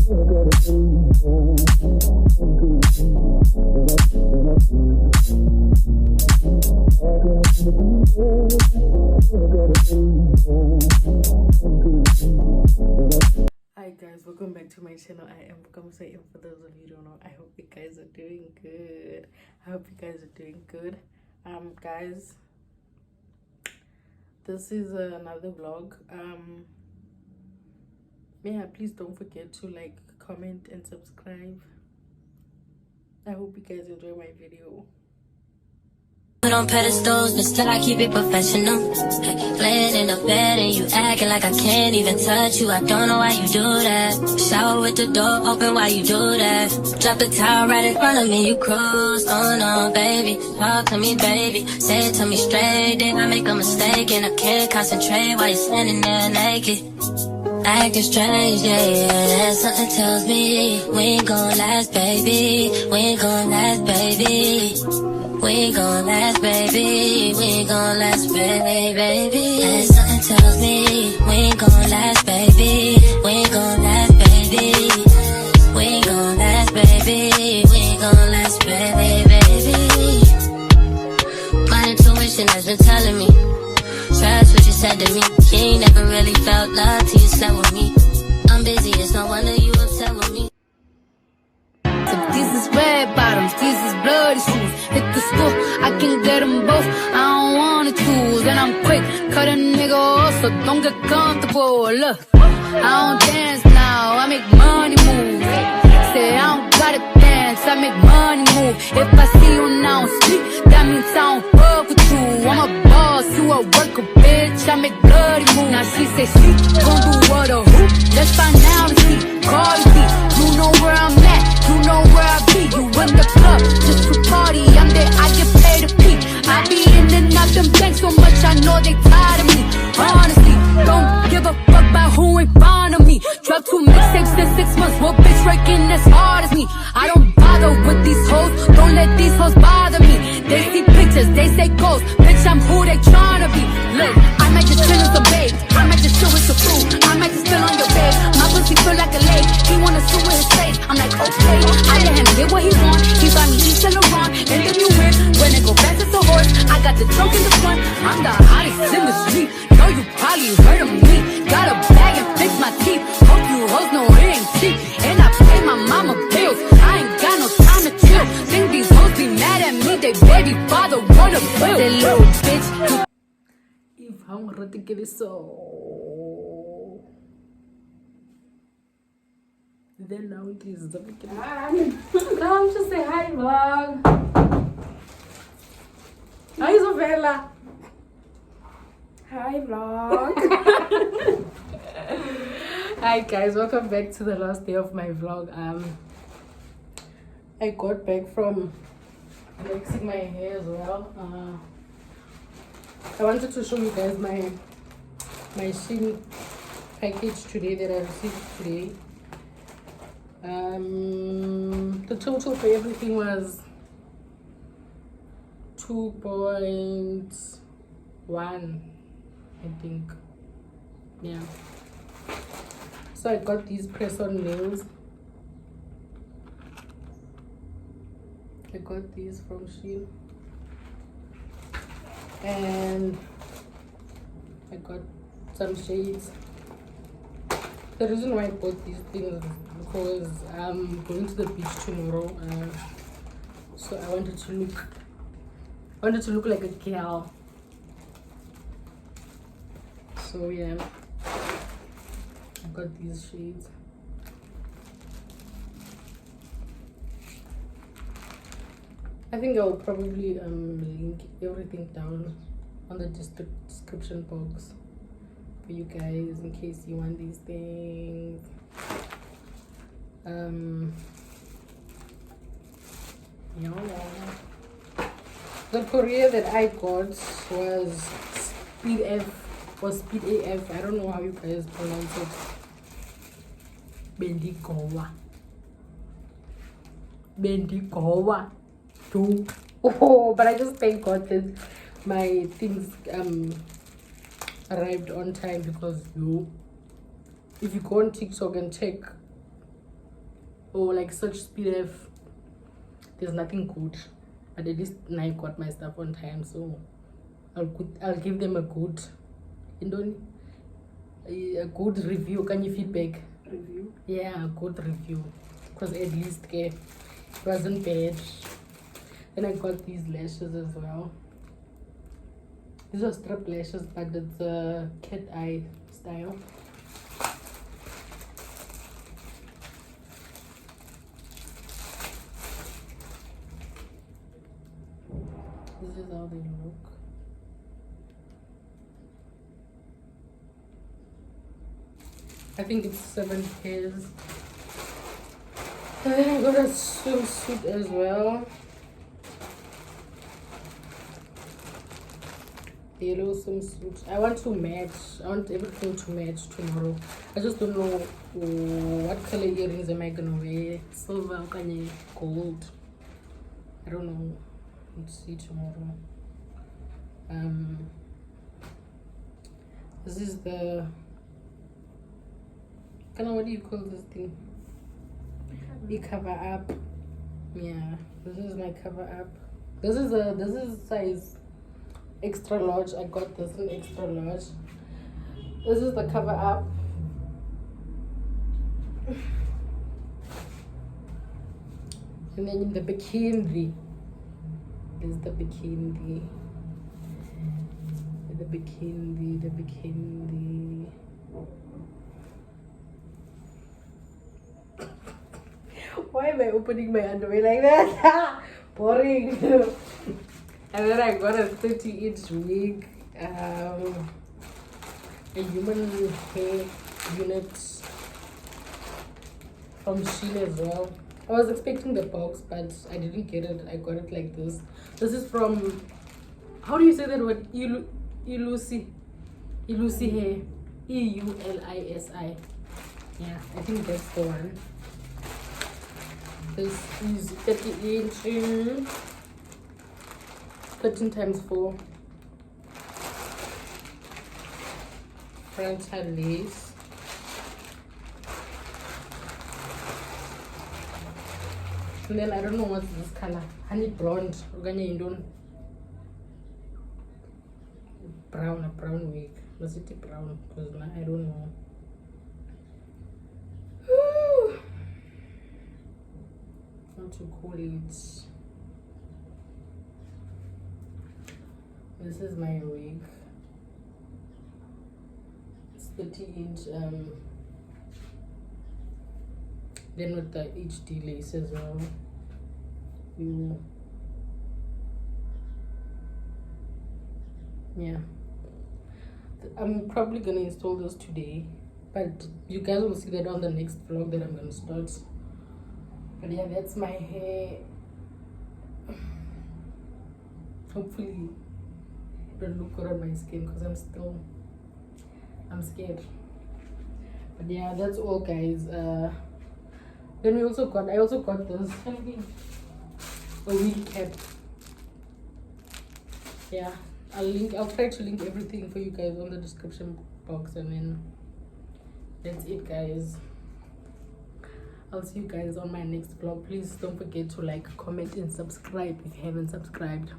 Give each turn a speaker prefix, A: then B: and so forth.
A: Hi guys, welcome back to my channel. I am Kamsa, and for those of you who don't know, I hope you guys are doing good. I hope you guys are doing good. Guys, this is another vlog. Yeah, please don't forget to like, comment and subscribe. I hope you guys enjoy my video.
B: Put on pedestals, but still I keep it professional. Laying in the bed and you acting like I can't even touch you. I don't know why you do that. Shower with the door open while you do that. Drop the towel right in front of me, you cruise. Oh no, baby, talk to me, baby. Say it to me straight, then I make a mistake and I can't concentrate while you're standing there naked. Acting strange, yeah, something tells me we ain't gon' last, baby. We ain't gon' last, baby. We ain't gon' last, baby. We ain't gon' last, baby. And something tells me we ain't gon' last, baby. We ain't gon' last, baby. We ain't gon' last, baby. We ain't gon' last, baby. My intuition has been telling me, trust what you said to me. You ain't never really felt love till you slept with me. I'm busy, it's no wonder you upset with me.
C: These is red bottoms, these is bloody shoes. Hit the school, I can get them both. I don't wanna choose, and I'm quick. Cut a nigga off, so don't get comfortable. Look, I don't dance now, I make money move. Say I don't gotta dance, I make money move. If I see you now sleep, that means I don't fuck with you. I'm a boss, you a worker, bitch. I make bloody move. Now she say she gon' do what or who? Let's find out and see. Cardi, you know where I'm at, you know where I be. You in the club, just to party. I'm there, I get paid to peep. I be in and out them banks so much, I know they tired of me. Honestly, don't give a fuck about who ain't fond of me. Drop 2 mixtapes in 6 months, what bitch working as hard as me? I don't bother with these hoes, don't let these hoes bother me. They see pictures, they say ghosts, bitch I'm who they tryna be. Look, I might just chill with some babe, I might just chill with some food, I might just spill on your bed. My pussy feel like a lake, he wanna swim with his face. I'm like okay, I let him get what he want. He buy me East and Laurent, and then you win. When it go fast as a horse, I got the trunk in the front. I'm the hottest in the street, know you probably heard of me. Got a bag and fix my teeth, hope you hoes know it ain't cheap. And I pay my mama bills, I ain't got no time to chill. Think these hoes be mad at me, they baby father wanna bill. That little bitch.
A: If I'm ready to get it so, then now it is the beginning.
D: Come to say hi, vlog.
A: Hi, Isabella.
D: Hi, vlog.
A: Hi guys, welcome back to the last day of my vlog. I got back from waxing my hair as well. I wanted to show you guys my Shein package today that I received today. The total for everything was 2.1, I think. Yeah. So I got these press-on nails. I got these from Shein. And I got some shades. The reason why I bought these things is because I'm going to the beach tomorrow. So I wanted to look like a girl. So yeah, I got these shades. I think I will probably link everything down on the description box for you guys in case you want these things. Yeah. The courier that I got was Speed F or Speed AF. I don't know how you guys pronounce it. Bendigoa. Too. Oh, but I just thank God that my things arrived on time, because if you go on TikTok and check or like such PDF, there's nothing good. But at least I got my stuff on time, so I'll give them a good, a good review. Can you feedback?
D: Review.
A: Yeah, a good review. Because at least it wasn't bad. Then I got these lashes as well. These are strip lashes, but it's a cat eye style. This is how they look. I think it's 7 pairs. And then I got a swimsuit as well. Yellow swimsuit. I want to match. I want everything to match tomorrow. I just don't know what color earrings am I gonna wear. Silver or gold. I don't know. Let's see tomorrow. This is the what do you call this thing? The cover up. Yeah, this is my cover up. This is size extra large. I got this in extra large. This is the cover up. And then in the bikini, this is the bikini. The bikini. Why am I opening my underwear like that? Boring. And then I got a 30-inch wig, a human hair unit from Shein as well. I was expecting the box, but I didn't get it. I got it like this. This is from, how do you say that word? Eulisi hair. EULISI. Yeah, I think that's the one. This is 30 inch, 13 times 4. Frontal lace. And then I don't know what's this color. Honey blonde. Brown, a brown wig. Was it a brown? Because I don't know. What to call it. This is my wig. It's 30-inch. Then with the HD lace as well. Yeah. I'm probably gonna install this today, but you guys will see that on the next vlog that I'm gonna start. But yeah, that's my hair. Hopefully it will look good on my skin because I'm scared. But yeah, that's all, guys. Then I also got this a wig cap. Yeah, I'll try to link everything for you guys on the description box, and then that's it, guys. I'll see you guys on my next vlog. Please don't forget to like, comment, and subscribe if you haven't subscribed.